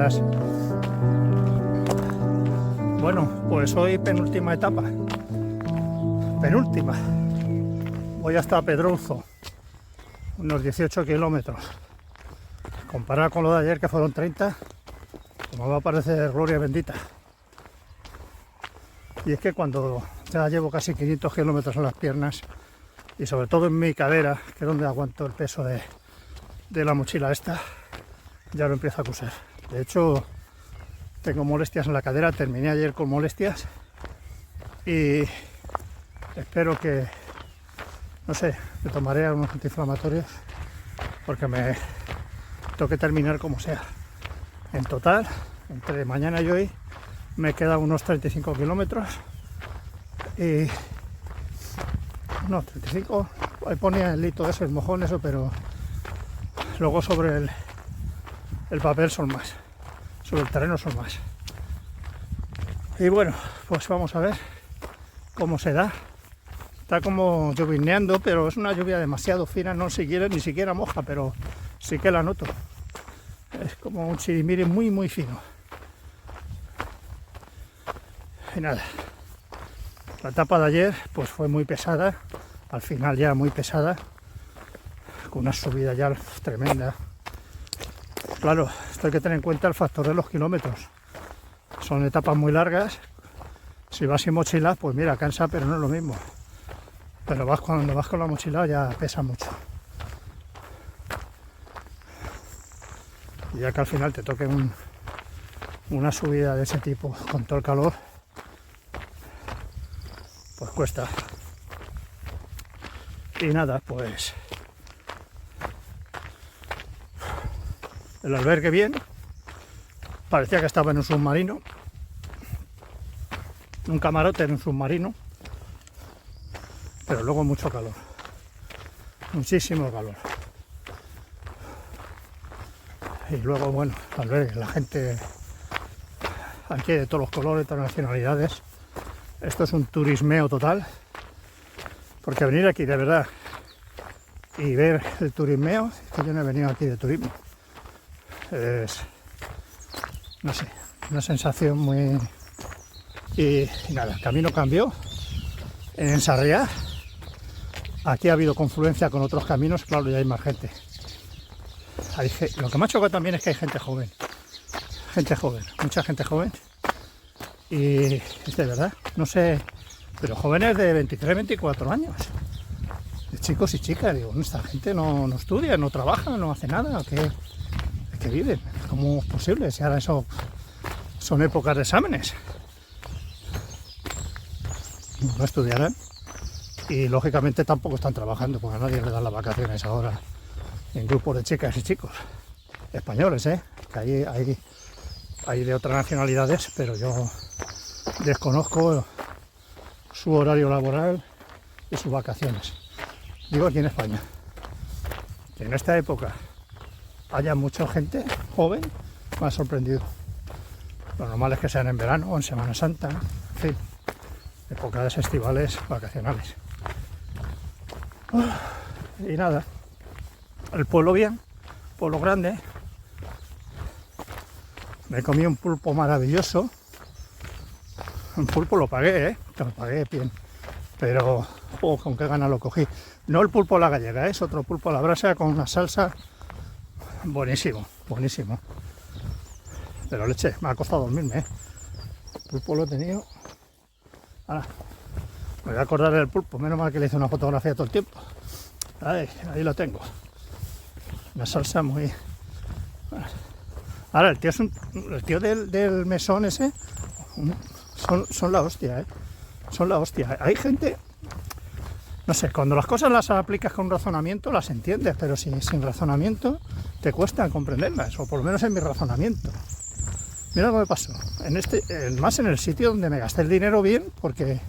días. Bueno, pues hoy penúltima etapa. Penúltima. Voy hasta Pedrouzo, unos 18 kilómetros. Comparado con lo de ayer, que fueron 30, como va a parecer gloria bendita. Y es que cuando ya llevo casi 500 kilómetros en las piernas, y sobre todo en mi cadera, que es donde aguanto el peso de la mochila esta, ya lo empiezo a acusar. De hecho, tengo molestias en la cadera, terminé ayer con molestias y espero que, no sé, me tomaré unos antiinflamatorios porque me tengo que terminar como sea. En total, entre mañana y hoy, me quedan unos 35 kilómetros y... no, 35, ahí ponía el lito ese, el mojón, eso, pero luego sobre el papel son más, sobre el terreno son más. Y bueno, pues vamos a ver cómo se da. Está como llovineando, pero es una lluvia demasiado fina, no ni siquiera moja, pero sí que la noto. Es como un chirimiri muy muy fino. Y nada, la etapa de ayer pues fue muy pesada, al final ya muy pesada, con una subida ya tremenda. Claro, esto hay que tener en cuenta el factor de los kilómetros. Son etapas muy largas. Si vas sin mochila, pues mira, cansa, pero no es lo mismo. Pero cuando vas con la mochila ya pesa mucho. Y ya que al final te toque una subida de ese tipo con todo el calor, pues cuesta. Y nada, pues el albergue bien, parecía que estaba en un submarino, un camarote en un submarino, pero luego mucho calor, muchísimo calor. Y luego, bueno, el albergue, la gente aquí de todos los colores, de todas las nacionalidades. Esto es un turismeo total, porque venir aquí de verdad y ver el turismeo, que yo no he venido aquí de turismo, es, no sé, una sensación muy... Y nada, el camino cambió en Sarriá. Aquí ha habido confluencia con otros caminos, claro, ya hay más gente. Lo que me ha chocado también es que hay gente joven, mucha gente joven. Y es de verdad, no sé, pero jóvenes de 23, 24 años, de chicos y chicas. Digo, esta gente no estudia, no trabaja, no hace nada, ¿qué viven? ¿Cómo es posible? Si ahora eso son épocas de exámenes. No estudiarán y lógicamente tampoco están trabajando, porque a nadie le dan las vacaciones ahora en grupos de chicas y chicos españoles, que hay de otras nacionalidades, pero yo desconozco su horario laboral y sus vacaciones. Digo aquí en España, que en esta época haya mucha gente joven, me ha sorprendido. Lo normal es que sean en verano o en Semana Santa, en fin, épocas estivales, vacacionales. Y nada, el pueblo bien, pueblo grande. Me comí un pulpo maravilloso. Un pulpo lo pagué, lo pagué bien. Pero, con qué ganas lo cogí. No el pulpo a la gallega, es otro pulpo a la brasa con una salsa. Buenísimo, buenísimo. Pero leche, me ha costado dormirme, El pulpo lo he tenido. Ahora, me voy a acordar del pulpo. Menos mal que le hice una fotografía todo el tiempo. Ahí lo tengo. Una salsa muy... Bueno. Ahora, el tío del mesón ese... Son la hostia, Son la hostia. Hay gente, no sé, cuando las cosas las aplicas con razonamiento las entiendes, pero sin razonamiento te cuesta comprenderlas, o por lo menos en mi razonamiento. Mira lo que me pasó. Más en el sitio donde me gasté el dinero bien, porque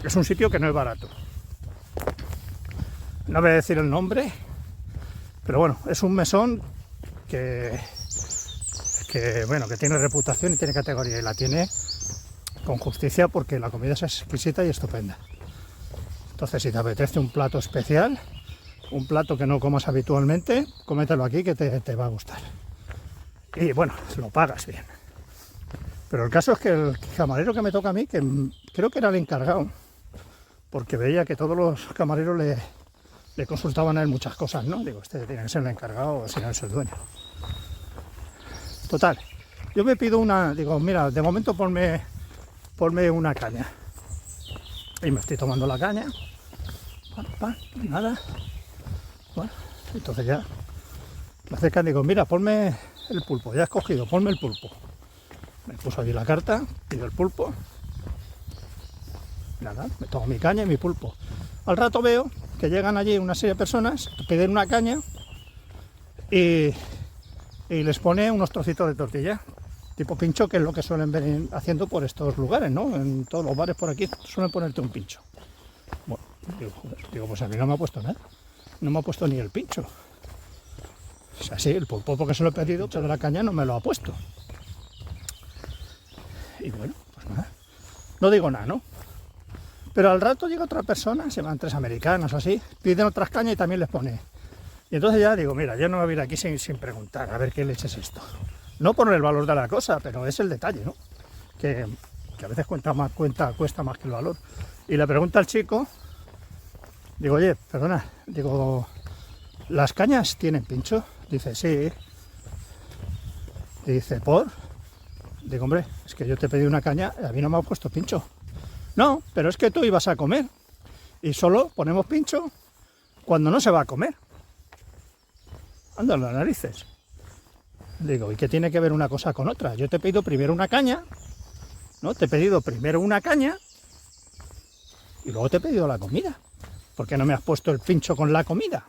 es un sitio que no es barato. No voy a decir el nombre, pero bueno, es un mesón que tiene reputación y tiene categoría, y la tiene con justicia, porque la comida es exquisita y estupenda. Entonces, si te apetece un plato especial, un plato que no comas habitualmente, cómetelo aquí, que te va a gustar. Y bueno, lo pagas bien. Pero el caso es que el camarero que me toca a mí, que creo que era el encargado, porque veía que todos los camareros le consultaban a él muchas cosas, ¿no? Digo, este tiene que ser el encargado, o si no es el dueño. Total, yo me pido una, digo, mira, de momento ponme una caña. Y me estoy tomando la caña. Nada. Bueno, entonces ya me acercan y digo, mira, ponme el pulpo, ya has cogido, ponme el pulpo. Me puso allí la carta, pido el pulpo. Nada, me tomo mi caña y mi pulpo. Al rato veo que llegan allí una serie de personas, piden una caña y les pone unos trocitos de tortilla, tipo pincho, que es lo que suelen venir haciendo por estos lugares, ¿no? En todos los bares por aquí suelen ponerte un pincho. Bueno, digo, pues a mí no me ha puesto nada, no me ha puesto ni el pincho. O sea, sí, el pulpo porque se lo he pedido, pero de la caña no me lo ha puesto. Y bueno, pues nada, no digo nada, ¿no? Pero al rato llega otra persona, se van 3 americanos o así, piden otras cañas y también les pone. Y entonces ya digo, mira, yo no me voy a ir aquí sin preguntar, a ver qué leche es esto. No por el valor de la cosa, pero es el detalle, ¿no? Que a veces cuesta más que el valor. Y le pregunta al chico, digo, oye, perdona, digo, ¿las cañas tienen pincho? Dice, sí. Y dice, ¿por? Digo, hombre, es que yo te pedí una caña y a mí no me ha puesto pincho. No, pero es que tú ibas a comer y solo ponemos pincho cuando no se va a comer. Anda las narices. Digo, ¿y qué tiene que ver una cosa con otra? Yo te he pedido primero una caña, ¿no? Te he pedido primero una caña y luego te he pedido la comida. ¿Por qué no me has puesto el pincho con la comida?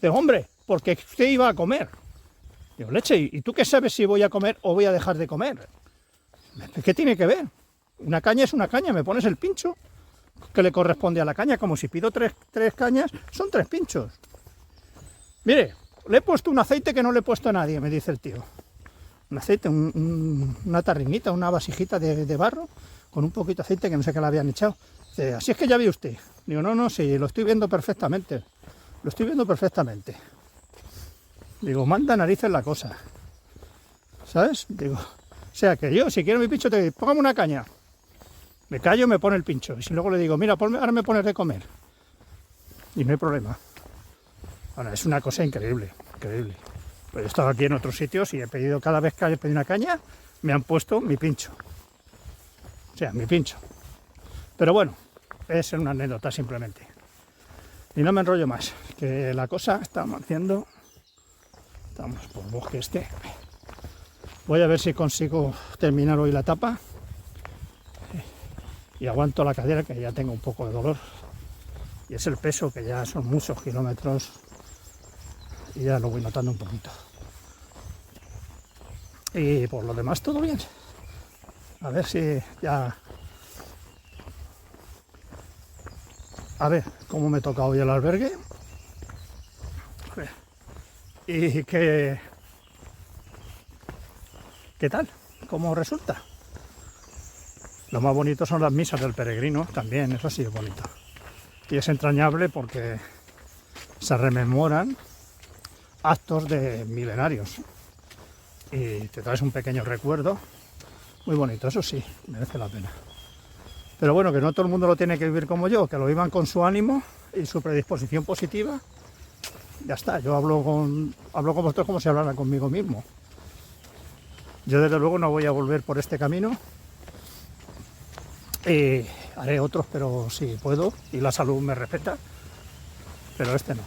Digo, hombre, porque usted iba a comer. Digo, leche, ¿y tú qué sabes si voy a comer o voy a dejar de comer? ¿Qué tiene que ver? Una caña es una caña, me pones el pincho que le corresponde a la caña, como si pido tres cañas, son 3 pinchos. Mire, le he puesto un aceite que no le he puesto a nadie, me dice el tío. Un aceite, una tarrinita, una vasijita de barro, con un poquito de aceite que no sé qué le habían echado. Dice, así es que ya ve usted. Digo, no, sí, lo estoy viendo perfectamente. Lo estoy viendo perfectamente. Digo, manda narices la cosa. ¿Sabes? Digo, o sea que yo, si quiero mi pincho, te digo, póngame una caña. Me callo, me pone el pincho. Y si luego le digo, mira, ahora me pones de comer. Y no hay problema. Ahora, es una cosa increíble, increíble. Pues he estado aquí en otros sitios y he pedido, cada vez que he pedido una caña, me han puesto mi pincho. O sea, mi pincho. Pero bueno, es una anécdota simplemente. Y no me enrollo más, que la cosa estamos haciendo. Estamos por el bosque este. Voy a ver si consigo terminar hoy la etapa. Y aguanto la cadera, que ya tengo un poco de dolor. Y es el peso, que ya son muchos kilómetros. Y ya lo voy notando un poquito. Y por lo demás todo bien. A ver si ya... A ver cómo me toca hoy el albergue. Y qué tal, cómo resulta. Lo más bonito son las misas del peregrino, también, eso sí es bonito. Y es entrañable porque se rememoran actos de milenarios. Y te traes un pequeño recuerdo. Muy bonito, eso sí, merece la pena. Pero bueno, que no todo el mundo lo tiene que vivir como yo, que lo vivan con su ánimo y su predisposición positiva. Ya está, yo hablo con vosotros como si hablara conmigo mismo. Yo desde luego no voy a volver por este camino. Haré otros, pero si puedo y la salud me respeta, pero este no.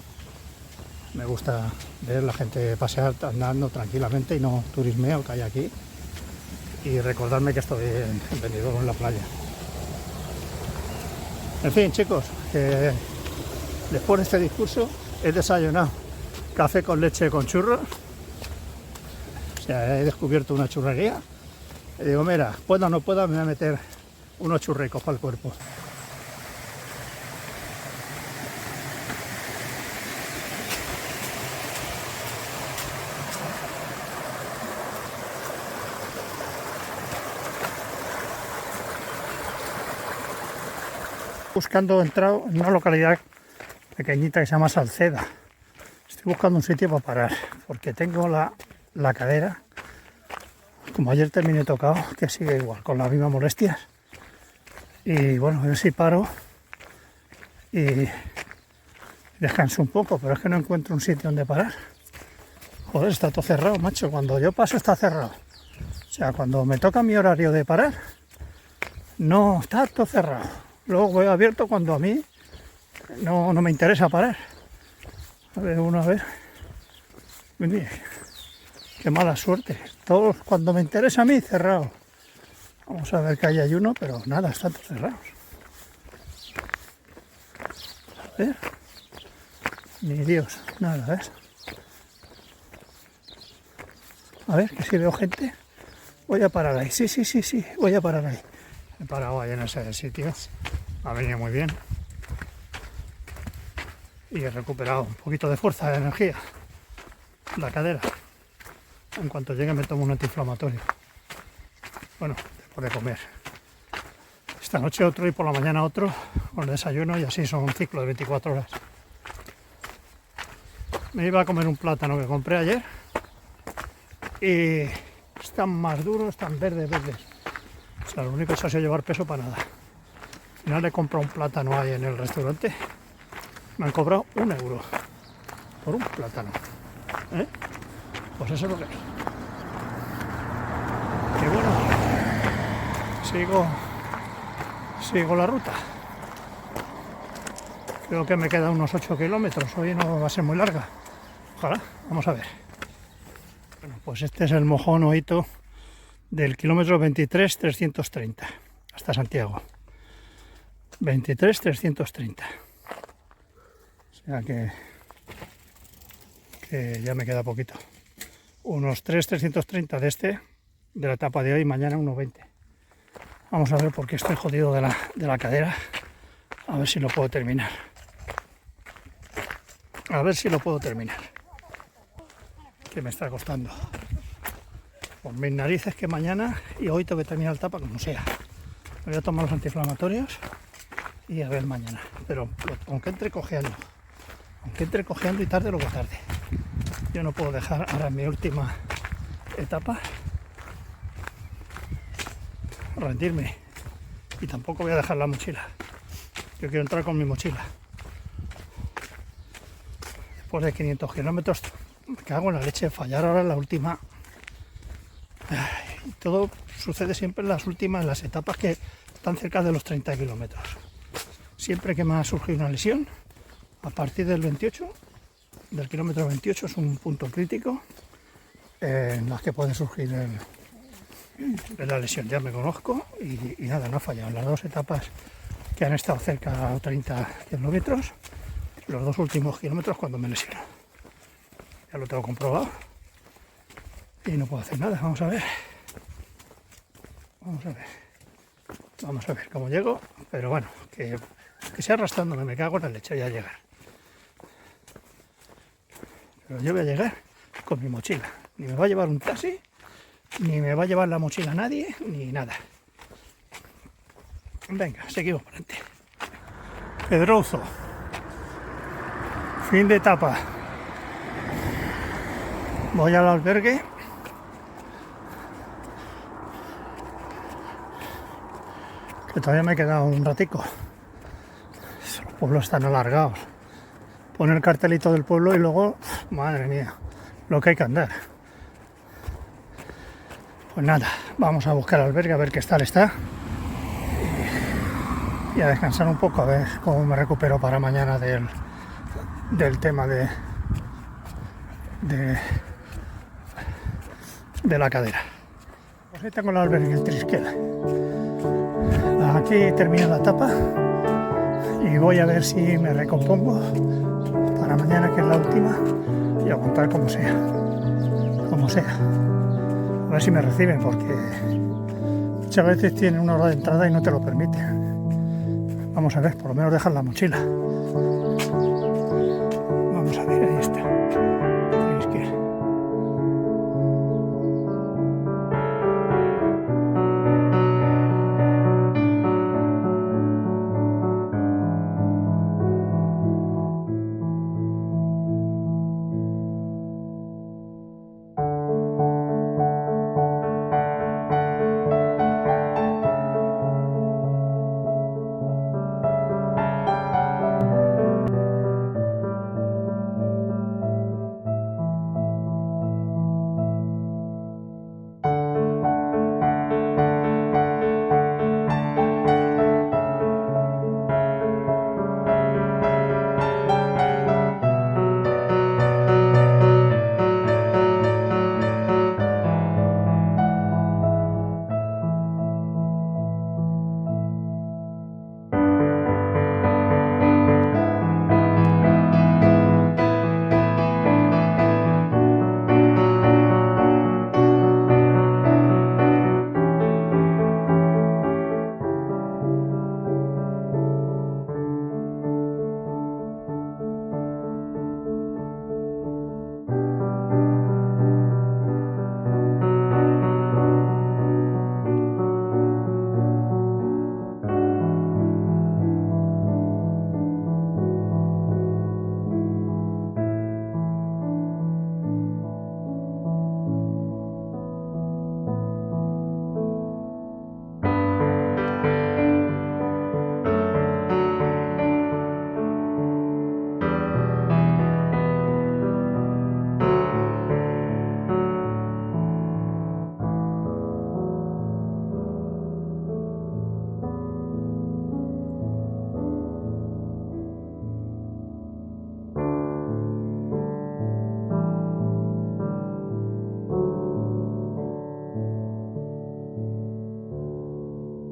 Me gusta ver la gente pasear andando tranquilamente y no turismeo que hay aquí, y recordarme que estoy en Benidorm, en la playa. En fin, chicos, que después de este discurso he desayunado café con leche con churros. O sea, he descubierto una churrería y digo, mira, pueda o no pueda, me voy a meter unos churricos para el cuerpo. Buscando, he entrado en una localidad pequeñita que se llama Salceda. Estoy buscando un sitio para parar, porque tengo la cadera como ayer terminé tocado, que sigue igual, con las mismas molestias. Y bueno, a ver si paro y descanso un poco, pero es que no encuentro un sitio donde parar. Joder, está todo cerrado, macho. Cuando yo paso está cerrado. O sea, cuando me toca mi horario de parar, no está todo cerrado. Luego voy abierto cuando a mí no me interesa parar. A ver, Mire, qué mala suerte. Todos cuando me interesa a mí, cerrado. Vamos a ver que ahí hay uno, pero nada, están todos cerrados. A ver. Ni Dios, nada, ¿ves? A ver, que si veo gente. Voy a parar ahí, sí, voy a parar ahí. He parado ahí en ese sitio. Ha venido muy bien. Y he recuperado un poquito de fuerza, de energía. La cadera. En cuanto llegue me tomo un antiinflamatorio. Bueno, después de comer. Esta noche otro y por la mañana otro. Con el desayuno y así son un ciclo de 24 horas. Me iba a comer un plátano que compré ayer. Y están más duros, están verdes. O sea, lo único que se ha sido llevar peso para nada. Al final le he comprado un plátano ahí en el restaurante. Me han cobrado 1 euro por un plátano. Pues eso es lo que es. Y bueno, sigo la ruta. Creo que me quedan unos 8 kilómetros. Hoy no va a ser muy larga. Ojalá, vamos a ver. Bueno, pues este es el mojón o hito del kilómetro 23,330 hasta Santiago. 23,330. O sea que ya me queda poquito. Unos 3,330 de la etapa de hoy, mañana 1,20. Vamos a ver porque estoy jodido de la cadera. A ver si lo puedo terminar. Que me está costando. Por mis narices que mañana y hoy tengo que terminar la etapa como sea. Me voy a tomar los antiinflamatorios y a ver mañana. Pero aunque entre cojeando y tarde lo que tarde. Yo no puedo dejar ahora en mi última etapa rendirme. Y tampoco voy a dejar la mochila. Yo quiero entrar con mi mochila. Después de 500 kilómetros, me cago en la leche, fallar ahora en la última. Y todo sucede siempre en las etapas que están cerca de los 30 kilómetros. Siempre que me ha surgido una lesión, a partir del 28, del kilómetro 28 es un punto crítico en las que puede surgir la lesión. Ya me conozco y nada, no ha fallado. En las dos etapas que han estado cerca a 30 kilómetros, los 2 últimos kilómetros cuando me lesiono. Ya lo tengo comprobado y no puedo hacer nada. Vamos a ver cómo llego, pero bueno, que sea arrastrándome, me cago en la leche, voy a llegar. Pero yo voy a llegar con mi mochila. Ni me va a llevar un taxi, ni me va a llevar la mochila nadie, ni nada. Venga, seguimos para adelante. Pedroso. Fin de etapa. Voy al albergue. Que todavía me he quedado un ratico. Los pueblos están alargados. Poner el cartelito del pueblo y luego, madre mía, lo que hay que andar. Pues nada, vamos a buscar albergue a ver qué tal está. Y a descansar un poco, a ver cómo me recupero para mañana del tema de la cadera. Pues ahí tengo el albergue, el Trisquel. Aquí termina la etapa y voy a ver si me recompongo para mañana, que es la última, y aguantar como sea. A ver si me reciben, porque muchas veces tienen una hora de entrada y no te lo permiten. Vamos a ver, por lo menos dejar la mochila.